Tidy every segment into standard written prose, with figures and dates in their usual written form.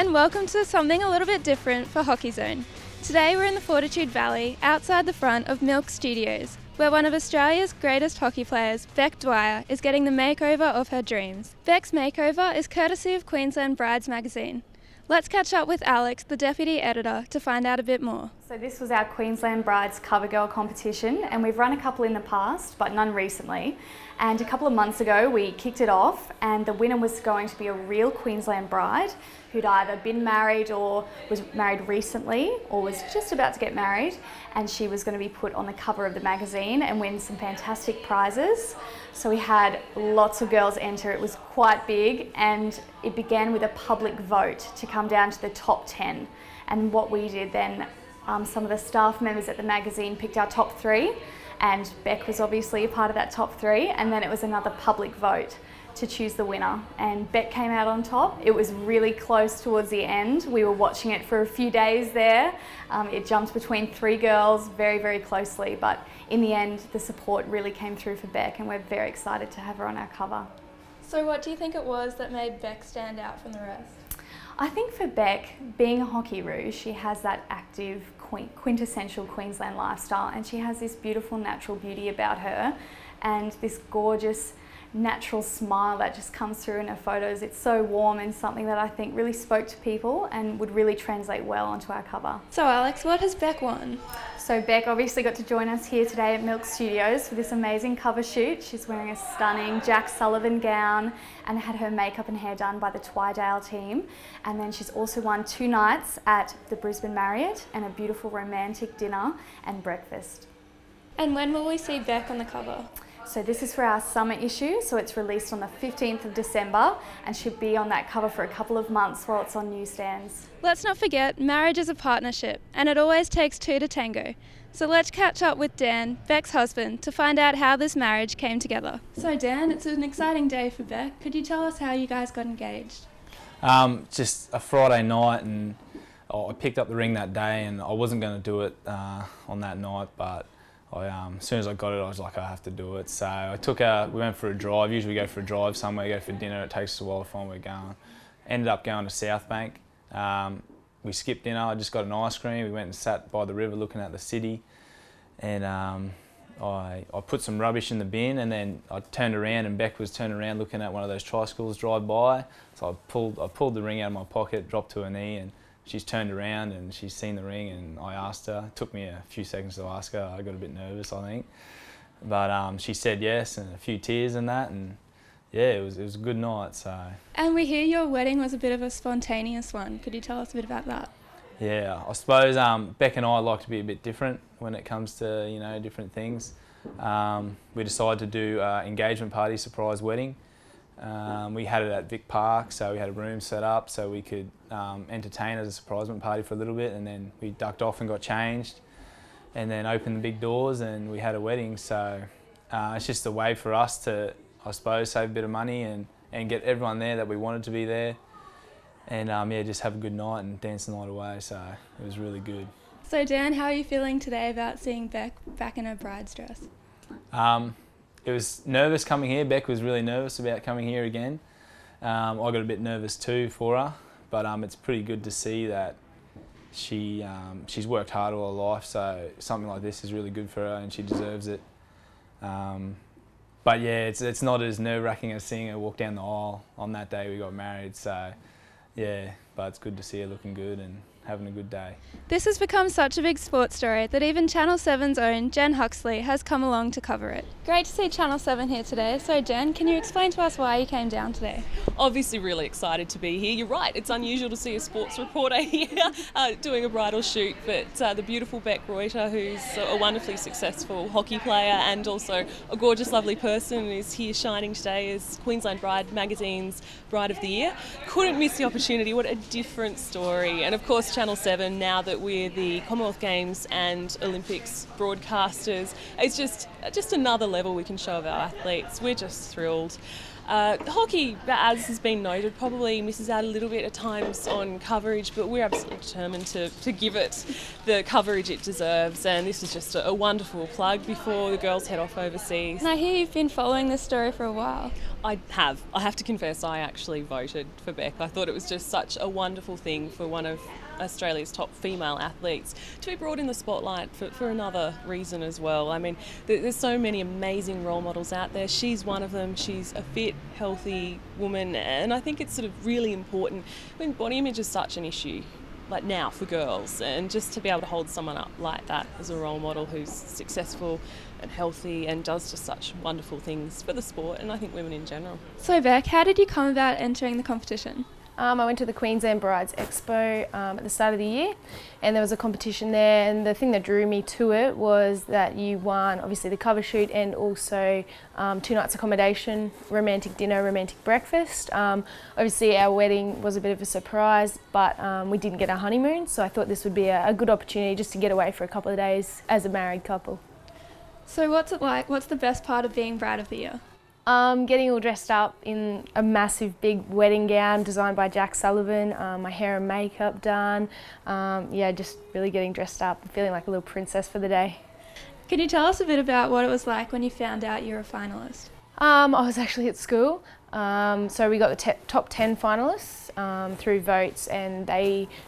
and welcome to something a little bit different for Hockey Zone. Today we're in the Fortitude Valley, outside the front of Milk Studios, where one of Australia's greatest hockey players, Bec Dwyer, is getting the makeover of her dreams. Bec's makeover is courtesy of Queensland Brides magazine. Let's catch up with Alex, the deputy editor, to find out a bit more. So this was our Queensland Brides Cover Girl competition, and we've run a couple in the past, but none recently. And a couple of months ago we kicked it off, and the winner was going to be a real Queensland bride who'd either been married or was married recently or was just about to get married, and she was going to be put on the cover of the magazine and win some fantastic prizes. So we had lots of girls enter. It was quite big, and it began with a public vote to come down to the top 10. And what we did then, some of the staff members at the magazine picked our top 3, and Bec was obviously a part of that top 3, and then it was another public vote to choose the winner, and Bec came out on top. It was really close towards the end. We were watching it for a few days there. It jumped between 3 girls very, very closely, but in the end the support really came through for Bec, and we're very excited to have her on our cover. So what do you think it was that made Bec stand out from the rest? I think for Bec, being a hockey rouge, she has that active, quintessential Queensland lifestyle, and she has this beautiful natural beauty about her and this gorgeous natural smile that just comes through in her photos. It's so warm and something that I think really spoke to people and would really translate well onto our cover. So Alex, what has Bec won? So Bec obviously got to join us here today at Milk Studios for this amazing cover shoot. She's wearing a stunning Jack Sullivan gown and had her makeup and hair done by the Twydale team. And then she's also won 2 nights at the Brisbane Marriott and a beautiful romantic dinner and breakfast. And when will we see Bec on the cover? So this is for our summer issue, so it's released on the 15th of December and should be on that cover for a couple of months while it's on newsstands. Let's not forget, marriage is a partnership, and it always takes 2 to tango. So let's catch up with Dan, Bec's husband, to find out how this marriage came together. So Dan, it's an exciting day for Bec. Could you tell us how you guys got engaged? Just a Friday night, and I picked up the ring that day, and I wasn't going to do it on that night, but as soon as I got it, I was like, I have to do it. So we went for a drive. Usually we go for a drive somewhere, go for dinner. It takes us a while to find where we're going. Ended up going to South Bank. We skipped dinner. I just got an ice cream. We went and sat by the river looking at the city. And I put some rubbish in the bin, and then I turned around, and Bec was turning around looking at one of those tricycles drive by. So I pulled the ring out of my pocket, dropped to her knee, and she's turned around and she's seen the ring, and I asked her. It took me a few seconds to ask her. I got a bit nervous, I think. But she said yes, and a few tears and that, and yeah, it was a good night. So. And we hear your wedding was a bit of a spontaneous one. Could you tell us a bit about that? Yeah, I suppose Bec and I like to be a bit different when it comes to, you know, different things. We decided to do engagement party surprise wedding. We had it at Vic Park, so we had a room set up so we could entertain as a surprisement party for a little bit, and then we ducked off and got changed and then opened the big doors and we had a wedding. So it's just a way for us to, I suppose, save a bit of money and get everyone there that we wanted to be there, and yeah, just have a good night and dance the night away. So it was really good. So Dan, how are you feeling today about seeing Bec back in her bride's dress? It was nervous coming here. Bec was really nervous about coming here again. I got a bit nervous too for her, but it's pretty good to see that she's worked hard all her life, so something like this is really good for her and she deserves it. But yeah, it's not as nerve-wracking as seeing her walk down the aisle on that day we got married, so yeah, but it's good to see her looking good and having a good day. This has become such a big sports story that even Channel 7's own Jen Huxley has come along to cover it. Great to see Channel 7 here today. So Jen, can you explain to us why you came down today? Obviously really excited to be here. You're right, it's unusual to see a sports reporter here doing a bridal shoot, but the beautiful Bec Reuter, who's a wonderfully successful hockey player and also a gorgeous, lovely person, is here shining today as Queensland Bride magazine's Bride of the Year. Couldn't miss the opportunity. What a different story. And of course, across Channel 7 now that we're the Commonwealth Games and Olympics broadcasters. It's just another level we can show of our athletes. We're just thrilled. Hockey, as has been noted, probably misses out a little bit at times on coverage, but we're absolutely determined to give it the coverage it deserves, and this is just a wonderful plug before the girls head off overseas. And I hear you've been following this story for a while. I have to confess, I actually voted for Bec. I thought it was just such a wonderful thing for one of Australia's top female athletes to be brought in the spotlight for another reason as well. I mean, there's so many amazing role models out there. She's one of them. She's a fit, healthy woman, and I think it's sort of really important when body image is such an issue like now for girls, and just to be able to hold someone up like that as a role model who's successful and healthy and does just such wonderful things for the sport and I think women in general. So Bec, how did you come about entering the competition? I went to the Queensland Brides Expo at the start of the year, and there was a competition there, and the thing that drew me to it was that you won obviously the cover shoot and also 2 nights accommodation, romantic dinner, romantic breakfast. Obviously our wedding was a bit of a surprise, but we didn't get our honeymoon, so I thought this would be a good opportunity just to get away for a couple of days as a married couple. So what's it like? What's the best part of being Bride of the Year? Getting all dressed up in a massive big wedding gown designed by Jack Sullivan, my hair and makeup done, yeah, just really getting dressed up and feeling like a little princess for the day. Can you tell us a bit about what it was like when you found out you were a finalist? I was actually at school, so we got the top 10 finalists through votes, and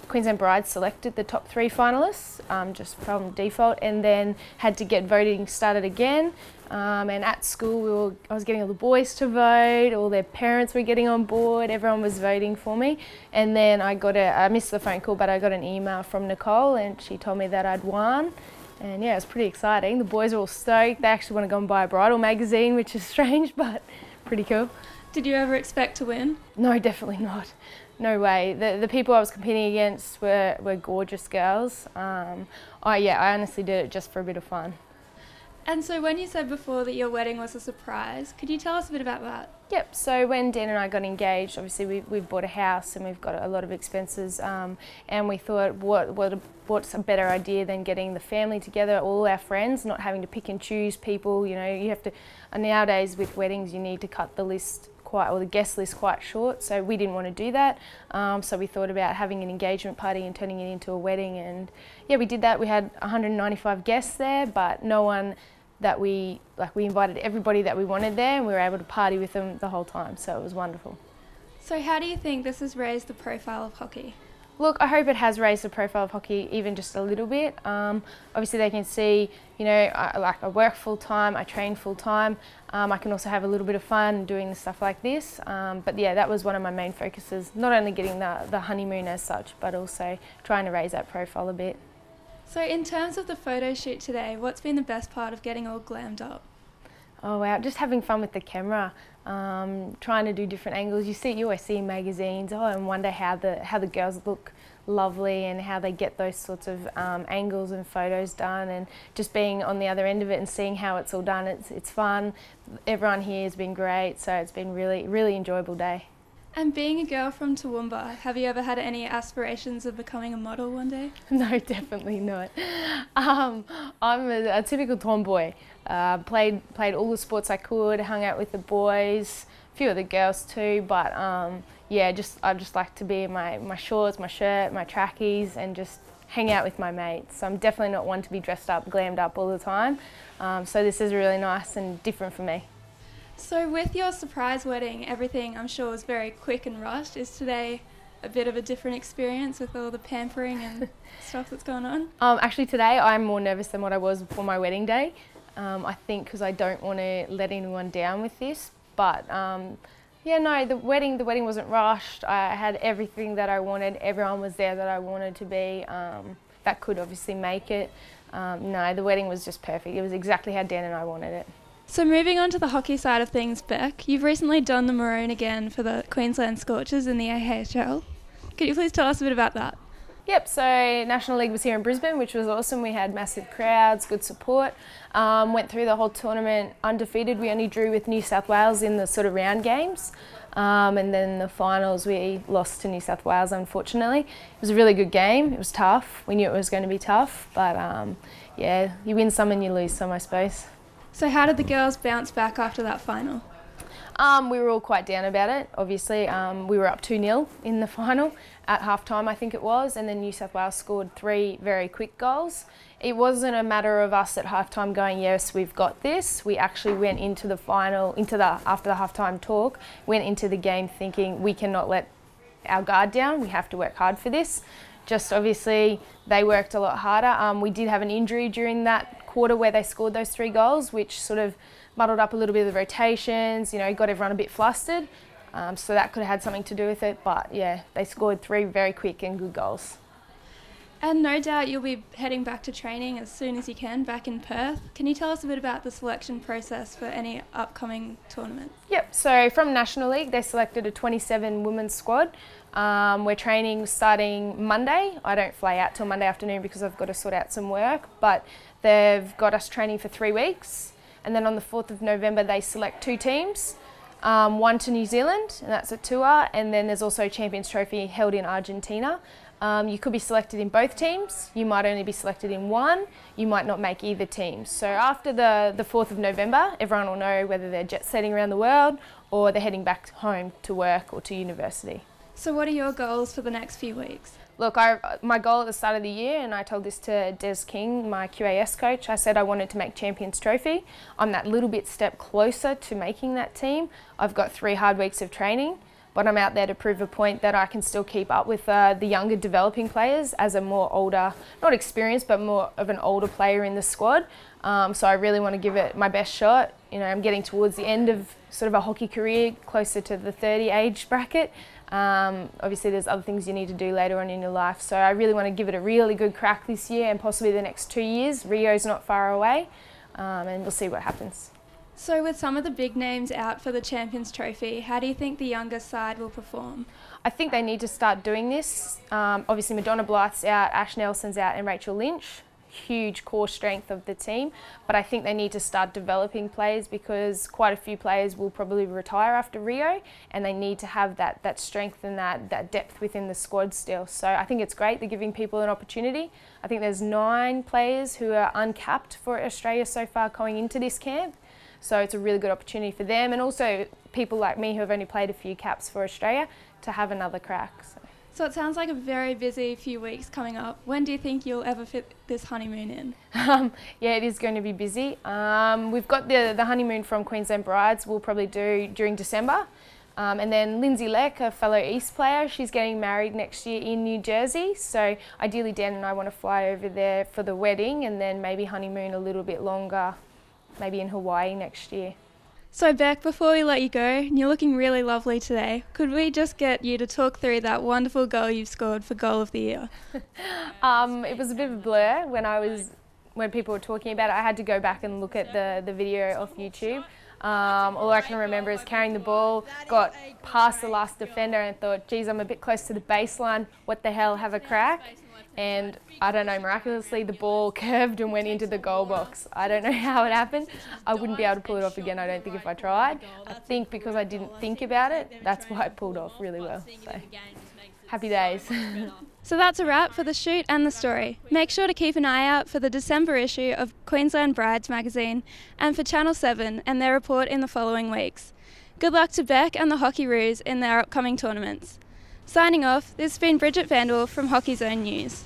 Queensland Brides selected the top 3 finalists just from default, and then had to get voting started again. And at school I was getting all the boys to vote, all their parents were getting on board, everyone was voting for me, and then I missed the phone call, but I got an email from Nicole and she told me that I'd won. And yeah, it was pretty exciting. The boys are all stoked. They actually want to go and buy a bridal magazine, which is strange, but pretty cool. Did you ever expect to win? No, definitely not. No way. The people I was competing against were gorgeous girls. I honestly did it just for a bit of fun. And so when you said before that your wedding was a surprise, could you tell us a bit about that? Yep, so when Dan and I got engaged, obviously we've bought a house and we've got a lot of expenses, and we thought what's a better idea than getting the family together, all our friends, not having to pick and choose people. You know, you have to, nowadays with weddings you need to cut the guest list quite short, so we didn't want to do that. So we thought about having an engagement party and turning it into a wedding, and yeah, we did that. We had 195 guests there, but no one that we invited everybody that we wanted there, and we were able to party with them the whole time, so it was wonderful. So how do you think this has raised the profile of hockey? Look, I hope it has raised the profile of hockey even just a little bit. Obviously they can see, you know, I work full time, I train full time. I can also have a little bit of fun doing stuff like this. But yeah, that was one of my main focuses, not only getting the honeymoon as such, but also trying to raise that profile a bit. So in terms of the photo shoot today, what's been the best part of getting all glammed up? Oh wow, just having fun with the camera, trying to do different angles. You always see in magazines, and wonder how the girls look lovely and how they get those sorts of angles and photos done, and just being on the other end of it and seeing how it's all done. It's fun. Everyone here has been great, so it's been really enjoyable day. And being a girl from Toowoomba, have you ever had any aspirations of becoming a model one day? No, definitely not. I'm a typical tomboy. Played all the sports I could, hung out with the boys, a few of the girls too, but yeah, I just like to be in my shorts, my shirt, my trackies, and just hang out with my mates. So I'm definitely not one to be dressed up, glammed up all the time. So this is really nice and different for me. So with your surprise wedding, everything I'm sure was very quick and rushed. Is today a bit of a different experience with all the pampering and stuff that's going on? Actually today I'm more nervous than what I was before my wedding day. I think because I don't want to let anyone down with this, but yeah, no, the wedding wasn't rushed. I had everything that I wanted. Everyone was there that I wanted to be. That could obviously make it. No, the wedding was just perfect. It was exactly how Dan and I wanted it. So moving on to the hockey side of things, Bec, you've recently donned the maroon again for the Queensland Scorchers in the AHL. Could you please tell us a bit about that? Yep, so National League was here in Brisbane, which was awesome. We had massive crowds, good support. Went through the whole tournament undefeated. We only drew with New South Wales in the sort of round games. And then the finals we lost to New South Wales, unfortunately. It was a really good game. It was tough. We knew it was going to be tough, but yeah, you win some and you lose some, I suppose. So how did the girls bounce back after that final? We were all quite down about it, obviously. We were up 2-0 in the final at half-time, I think it was, and then New South Wales scored 3 very quick goals. It wasn't a matter of us at half-time going, yes, we've got this. We actually went into the final, after the half-time talk, went into the game thinking we cannot let our guard down, we have to work hard for this. Just obviously, they worked a lot harder. We did have an injury during that quarter where they scored those 3 goals, which sort of muddled up a little bit of the rotations, you know, got everyone a bit flustered. So that could have had something to do with it, but yeah, they scored 3 very quick and good goals. And no doubt you'll be heading back to training as soon as you can back in Perth. Can you tell us a bit about the selection process for any upcoming tournament? Yep, so from National League they selected a 27 women's squad. We're training starting Monday. I don't fly out till Monday afternoon because I've got to sort out some work, but they've got us training for 3 weeks. And then on the 4th of November they select 2 teams, one to New Zealand, and that's a tour, and then there's also a Champions Trophy held in Argentina. You could be selected in both teams, you might only be selected in one, you might not make either team. So after the 4th of November, everyone will know whether they're jet setting around the world or they're heading back home to work or to university. So what are your goals for the next few weeks? Look, my goal at the start of the year, and I told this to Des King, my QAS coach, I said I wanted to make Champions Trophy. I'm that little bit step closer to making that team. I've got 3 hard weeks of training, but I'm out there to prove a point that I can still keep up with the younger developing players as a more older, not experienced, but more of an older player in the squad. So I really want to give it my best shot. You know, I'm getting towards the end of sort of a hockey career, closer to the 30 age bracket. Obviously there's other things you need to do later on in your life, so I really want to give it a really good crack this year and possibly the next 2 years. Rio's not far away, and we'll see what happens. So with some of the big names out for the Champions Trophy, how do you think the younger side will perform? I think they need to start doing this. Obviously Madonna Blythe's out, Ash Nelson's out and Rachel Lynch. Huge core strength of the team, but I think they need to start developing players because quite a few players will probably retire after Rio, and they need to have that strength and that depth within the squad still. So I think it's great they're giving people an opportunity. I think there's 9 players who are uncapped for Australia so far going into this camp. So it's a really good opportunity for them, and also people like me who have only played a few caps for Australia to have another crack. So it sounds like a very busy few weeks coming up. When do you think you'll ever fit this honeymoon in? Yeah, it is going to be busy. We've got the honeymoon from Queensland Brides we'll probably do during December. And then Lindsay Leck, a fellow East player, she's getting married next year in New Jersey. So ideally Dan and I want to fly over there for the wedding and then maybe honeymoon a little bit longer, maybe in Hawaii next year. So Bec, before we let you go, and you're looking really lovely today, could we just get you to talk through that wonderful goal you've scored for Goal of the Year? It was a bit of a blur when people were talking about it. I had to go back and look at the video off YouTube. All I can remember is carrying the ball, got past the last defender and thought, geez, I'm a bit close to the baseline, what the hell, have a crack? And I don't know, miraculously the ball curved and went into the goal box. I don't know how it happened. I wouldn't be able to pull it off again, I don't think, if I tried. I think because I didn't think about it, that's why I pulled off really well. So, happy days. So that's a wrap for the shoot and the story. Make sure to keep an eye out for the December issue of Queensland Brides magazine and for Channel 7 and their report in the following weeks. Good luck to Bec and the Hockey Roos in their upcoming tournaments. Signing off, this has been Bridget Vandal from Hockey Zone News.